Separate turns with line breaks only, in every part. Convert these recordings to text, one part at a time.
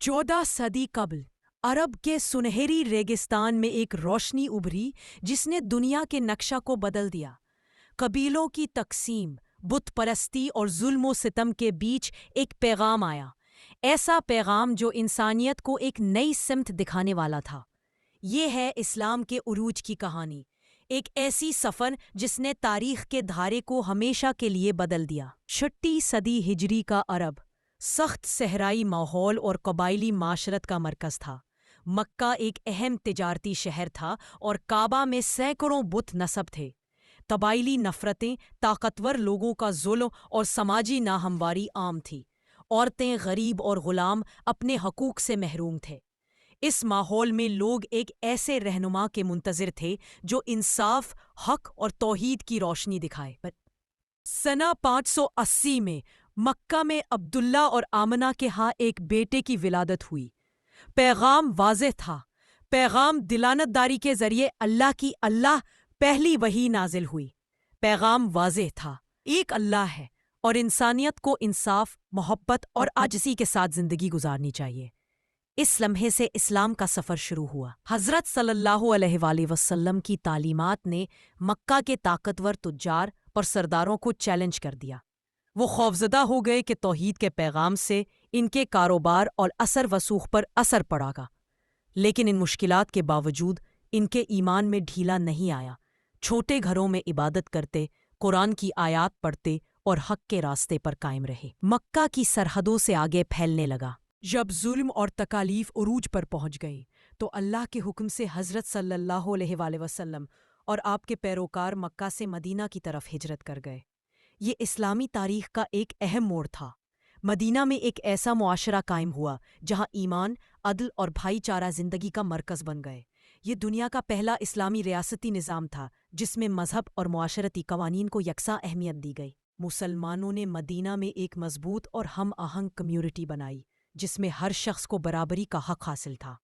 14 صدی قبل عرب کے سنہری ریگستان میں ایک روشنی ابھری جس نے دنیا کے نقشہ کو بدل دیا۔ قبیلوں کی تقسیم، بت پرستی اور ظلم و ستم کے بیچ ایک پیغام آیا، ایسا پیغام جو انسانیت کو ایک نئی سمت دکھانے والا تھا۔ یہ ہے اسلام کے عروج کی کہانی، ایک ایسی سفر جس نے تاریخ کے دھارے کو ہمیشہ کے لیے بدل دیا۔ 6 صدی ہجری کا عرب سخت صحرائی ماحول اور قبائلی معاشرت کا مرکز تھا۔ مکہ ایک اہم تجارتی شہر تھا اور کعبہ میں سینکڑوں بت نصب تھے۔ قبائلی نفرتیں، طاقتور لوگوں کا ظلم اور سماجی ناہمواری عام تھی۔ عورتیں، غریب اور غلام اپنے حقوق سے محروم تھے۔ اس ماحول میں لوگ ایک ایسے رہنما کے منتظر تھے جو انصاف، حق اور توحید کی روشنی دکھائے۔ سنہ 580 میں مکہ میں عبداللہ اور آمنہ کے ہاں ایک بیٹے کی ولادت ہوئی۔ پیغام واضح تھا۔ پیغام دلالت داری کے ذریعے اللہ پہلی وحی نازل ہوئی۔ پیغام واضح تھا، ایک اللہ ہے اور انسانیت کو انصاف، محبت اور عاجزی کے ساتھ زندگی گزارنی چاہیے۔ اس لمحے سے اسلام کا سفر شروع ہوا۔ حضرت صلی اللہ علیہ وآلہ وسلم کی تعلیمات نے مکہ کے طاقتور تجار اور سرداروں کو چیلنج کر دیا۔ وہ خوفزدہ ہو گئے کہ توحید کے پیغام سے ان کے کاروبار اور اثر وسوخ پر اثر پڑا گا، لیکن ان مشکلات کے باوجود ان کے ایمان میں ڈھیلا نہیں آیا۔ چھوٹے گھروں میں عبادت کرتے، قرآن کی آیات پڑھتے اور حق کے راستے پر قائم رہے۔ مکہ کی سرحدوں سے آگے پھیلنے لگا۔ جب ظلم اور تکالیف عروج پر پہنچ گئی تو اللہ کے حکم سے حضرت صلی اللہ علیہ وآلہ وسلم اور آپ کے پیروکار مکہ سے مدینہ کی طرف ہجرت کر گئے۔ یہ اسلامی تاریخ کا ایک اہم موڑ تھا۔ مدینہ میں ایک ایسا معاشرہ قائم ہوا جہاں ایمان، عدل اور بھائی چارہ زندگی کا مرکز بن گئے۔ یہ دنیا کا پہلا اسلامی ریاستی نظام تھا جس میں مذہب اور معاشرتی قوانین کو یکساں اہمیت دی گئی۔ مسلمانوں نے مدینہ میں ایک مضبوط اور ہم آہنگ کمیونٹی بنائی جس میں ہر شخص کو برابری کا حق حاصل تھا۔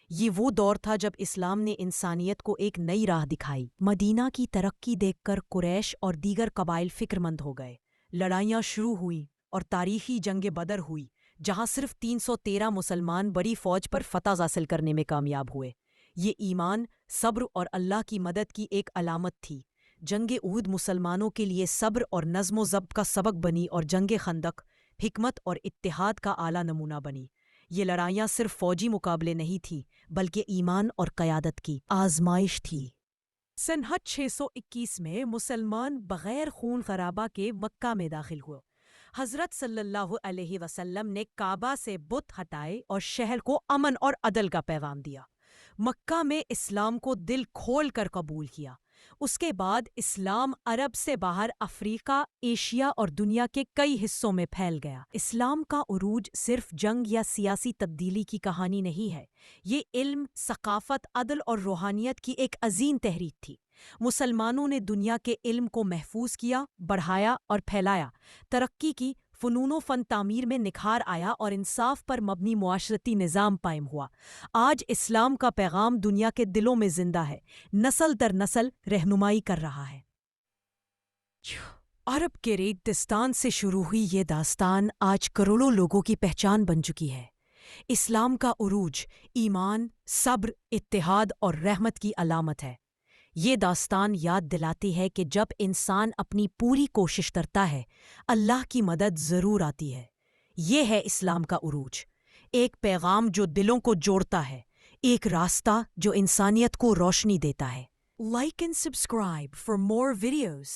یہ وہ دور تھا جب اسلام نے انسانیت کو ایک نئی راہ دکھائی۔ مدینہ کی ترقی دیکھ کر قریش اور دیگر قبائل فکر مند ہو گئے۔ لڑائیاں شروع ہوئیں اور تاریخی جنگ بدر ہوئی جہاں صرف 313 مسلمان بڑی فوج پر فتح حاصل کرنے میں کامیاب ہوئے۔ یہ ایمان، صبر اور اللہ کی مدد کی ایک علامت تھی۔ جنگ احد مسلمانوں کے لیے صبر اور نظم و ضبط کا سبق بنی اور جنگ خندق حکمت اور اتحاد کا اعلیٰ نمونہ بنی۔ یہ لڑائیاں صرف فوجی مقابلے نہیں تھیں بلکہ ایمان اور قیادت کی آزمائش تھی۔ سنہ 621 میں مسلمان بغیر خون خرابہ کے مکہ میں داخل ہوئے۔ حضرت صلی اللہ علیہ وسلم نے کعبہ سے بت ہٹائے اور شہر کو امن اور عدل کا پیغام دیا۔ مکہ میں اسلام کو دل کھول کر قبول کیا۔ اس کے بعد اسلام عرب سے باہر افریقہ، ایشیا اور دنیا کے کئی حصوں میں پھیل گیا۔ اسلام کا عروج صرف جنگ یا سیاسی تبدیلی کی کہانی نہیں ہے، یہ علم، ثقافت، عدل اور روحانیت کی ایک عظیم تحریک تھی۔ مسلمانوں نے دنیا کے علم کو محفوظ کیا، بڑھایا اور پھیلایا، ترقی کی، فنون و فن تعمیر میں نکھار آیا اور انصاف پر مبنی معاشرتی نظام قائم ہوا۔ آج اسلام کا پیغام دنیا کے دلوں میں زندہ ہے، نسل در نسل رہنمائی کر رہا ہے۔ عرب کے ریگستان سے شروع ہوئی یہ داستان آج کروڑوں لوگوں کی پہچان بن چکی ہے۔ اسلام کا عروج ایمان، صبر، اتحاد اور رحمت کی علامت ہے۔ یہ داستان یاد دلاتی ہے کہ جب انسان اپنی پوری کوشش کرتا ہے، اللہ کی مدد ضرور آتی ہے۔ یہ ہے اسلام کا عروج، ایک پیغام جو دلوں کو جوڑتا ہے، ایک راستہ جو انسانیت کو روشنی دیتا ہے۔ Like and subscribe for more videos.